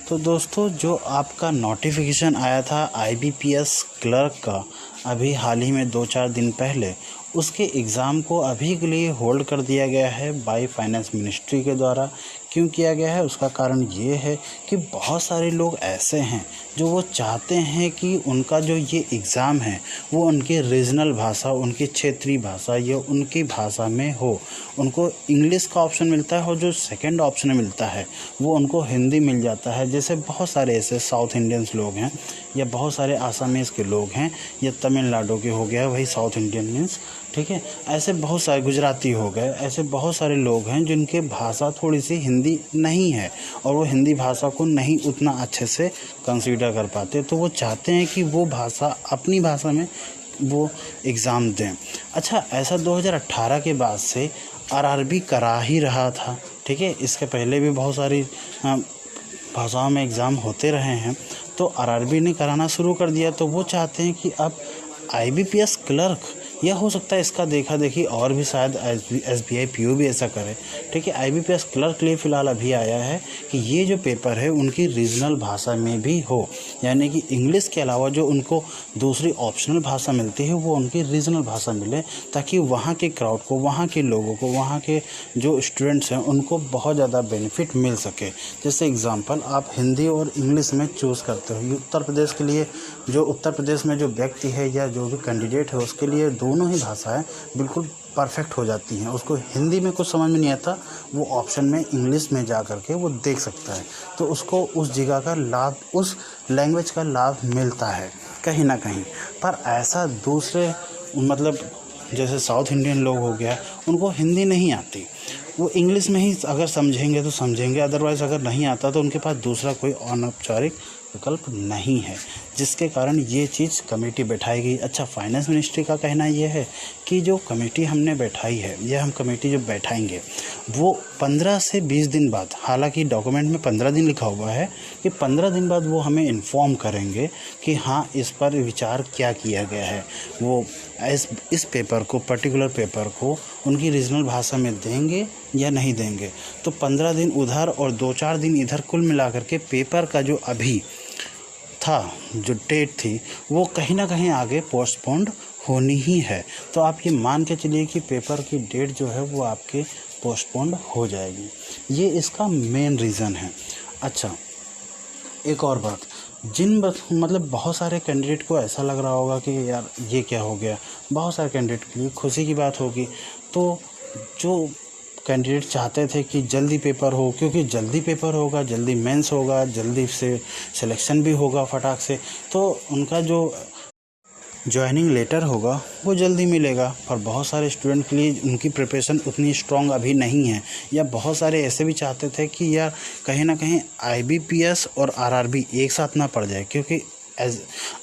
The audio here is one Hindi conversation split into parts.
तो दोस्तों, जो आपका नोटिफिकेशन आया था IBPS क्लर्क का अभी हाल ही में 2-4 दिन पहले, उसके एग्ज़ाम को अभी के लिए होल्ड कर दिया गया है बाय फाइनेंस मिनिस्ट्री के द्वारा। क्यों किया गया है, उसका कारण ये है कि बहुत सारे लोग ऐसे हैं जो वो चाहते हैं कि उनका जो ये एग्ज़ाम है वो उनके रीजनल भाषा, उनकी क्षेत्रीय भाषा या उनकी भाषा में हो। उनको इंग्लिश का ऑप्शन मिलता है और जो सेकंड ऑप्शन मिलता है वो उनको हिंदी मिल जाता है। जैसे बहुत सारे ऐसे साउथ इंडियंस लोग हैं या बहुत सारे आसामीज़ के लोग हैं या तमिलनाडु के हो गया वही साउथ इंडियन मीन्स, ठीक है। ऐसे बहुत सारे गुजराती हो गए, ऐसे बहुत सारे लोग हैं जिनके भाषा थोड़ी सी हिंदी नहीं है और वो हिंदी भाषा को नहीं उतना अच्छे से कंसीडर कर पाते, तो वो चाहते हैं कि वो भाषा अपनी भाषा में वो एग्ज़ाम दें। अच्छा, ऐसा 2018 के बाद से RRB करा ही रहा था, ठीक है। इसके पहले भी बहुत सारी भाषाओं में एग्ज़ाम होते रहे हैं, तो RRB ने कराना शुरू कर दिया। तो वो चाहते हैं कि अब IBPS क्लर्क, या हो सकता है इसका देखा देखी और भी शायद SBI PO भी ऐसा करे, ठीक है। IBPS क्लर्क के लिए फ़िलहाल अभी आया है कि ये जो पेपर है उनकी रीजनल भाषा में भी हो, यानी कि इंग्लिश के अलावा जो उनको दूसरी ऑप्शनल भाषा मिलती है वो उनकी रीजनल भाषा मिले, ताकि वहाँ के क्राउड को, वहाँ के लोगों को, वहाँ के जो स्टूडेंट्स हैं उनको बहुत ज़्यादा बेनिफिट मिल सके। जैसे एग्ज़ाम्पल, आप हिंदी और इंग्लिश में चूज़ करते हो। उत्तर प्रदेश के लिए, जो उत्तर प्रदेश में जो व्यक्ति है या जो भी कैंडिडेट है उसके लिए दोनों ही भाषाएं बिल्कुल परफेक्ट हो जाती हैं। उसको हिंदी में कुछ समझ में नहीं आता, वो ऑप्शन में इंग्लिश में जा कर के वो देख सकता है, तो उसको उस जगह का लाभ, उस लैंग्वेज का लाभ मिलता है कहीं ना कहीं। पर ऐसा दूसरे मतलब जैसे साउथ इंडियन लोग हो गया, उनको हिंदी नहीं आती, वो इंग्लिश में ही अगर समझेंगे तो समझेंगे, अदरवाइज़ अगर नहीं आता तो उनके पास दूसरा कोई अनौपचारिक विकल्प नहीं है, जिसके कारण ये चीज़ कमेटी बैठाई गई। अच्छा, फाइनेंस मिनिस्ट्री का कहना ये है कि जो कमेटी हमने बैठाई है, यह हम कमेटी जो बैठाएंगे वो 15 से 20 दिन बाद, हालांकि डॉक्यूमेंट में 15 दिन लिखा हुआ है कि 15 दिन बाद वो हमें इन्फॉर्म करेंगे कि हाँ, इस पर विचार क्या किया गया है। वो इस पेपर को, पर्टिकुलर पेपर को उनकी रीजनल भाषा में देंगे या नहीं देंगे। तो 15 दिन उधर और 2-4 दिन इधर, कुल मिलाकर के पेपर का जो अभी था, जो डेट थी, वो कहीं ना कहीं आगे पोस्टपोन्ड होनी ही है। तो आप ये मान के चलिए कि पेपर की डेट जो है वो आपके पोस्टपोन्ड हो जाएगी। ये इसका मेन रीज़न है। अच्छा, एक और बात, मतलब बहुत सारे कैंडिडेट को ऐसा लग रहा होगा कि यार ये क्या हो गया, बहुत सारे कैंडिडेट के लिए खुशी की बात होगी। तो जो कैंडिडेट चाहते थे कि जल्दी पेपर हो, क्योंकि जल्दी पेपर होगा, जल्दी मेंस होगा, जल्दी से सिलेक्शन भी होगा फटाक से, तो उनका जो जॉइनिंग लेटर होगा वो जल्दी मिलेगा। पर बहुत सारे स्टूडेंट के लिए उनकी प्रिपरेशन उतनी स्ट्रॉन्ग अभी नहीं है, या बहुत सारे ऐसे भी चाहते थे कि यार कहीं ना कहीं IBPS और RRB एक साथ ना पड़ जाए, क्योंकि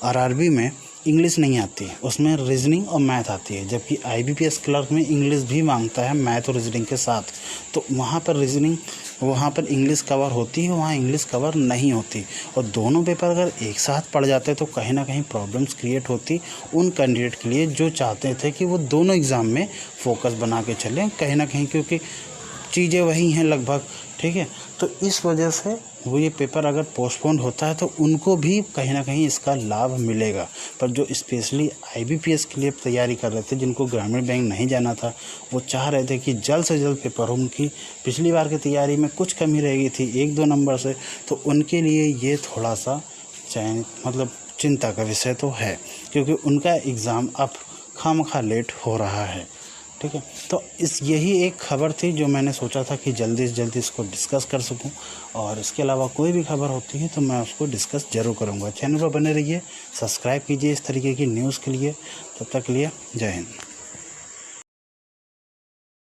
RRB में इंग्लिश नहीं आती है, उसमें रीजनिंग और मैथ आती है, जबकि IBPS क्लर्क में इंग्लिश भी मांगता है मैथ और रीजनिंग के साथ। तो वहाँ पर रीजनिंग, वहाँ पर इंग्लिश कवर होती है, वहाँ इंग्लिश कवर नहीं होती, और दोनों पेपर अगर एक साथ पड़ जाते तो कहीं ना कहीं प्रॉब्लम्स क्रिएट होती उन कैंडिडेट के लिए जो चाहते थे कि वो दोनों एग्ज़ाम में फोकस बना के चलें कहीं ना कहीं, क्योंकि चीज़ें वही हैं लगभग, ठीक है। तो इस वजह से वो ये पेपर अगर पोस्टपोन्ड होता है तो उनको भी कहीं ना कहीं इसका लाभ मिलेगा। पर जो स्पेशली IBPS के लिए तैयारी कर रहे थे, जिनको ग्रामीण बैंक नहीं जाना था, वो चाह रहे थे कि जल्द से जल्द पेपर हो। उनकी पिछली बार की तैयारी में कुछ कमी रह गई थी 1-2 नंबर से, तो उनके लिए ये थोड़ा सा मतलब चिंता का विषय तो है, क्योंकि उनका एग्ज़ाम अब खामखा लेट हो रहा है, ठीक है। तो यही एक खबर थी जो मैंने सोचा था कि जल्दी से जल्दी इसको डिस्कस कर सकूं, और इसके अलावा कोई भी खबर होती है तो मैं उसको डिस्कस ज़रूर करूंगा। चैनल पर बने रहिए, सब्सक्राइब कीजिए इस तरीके की न्यूज़ के लिए। तब तक के लिए जय हिंद।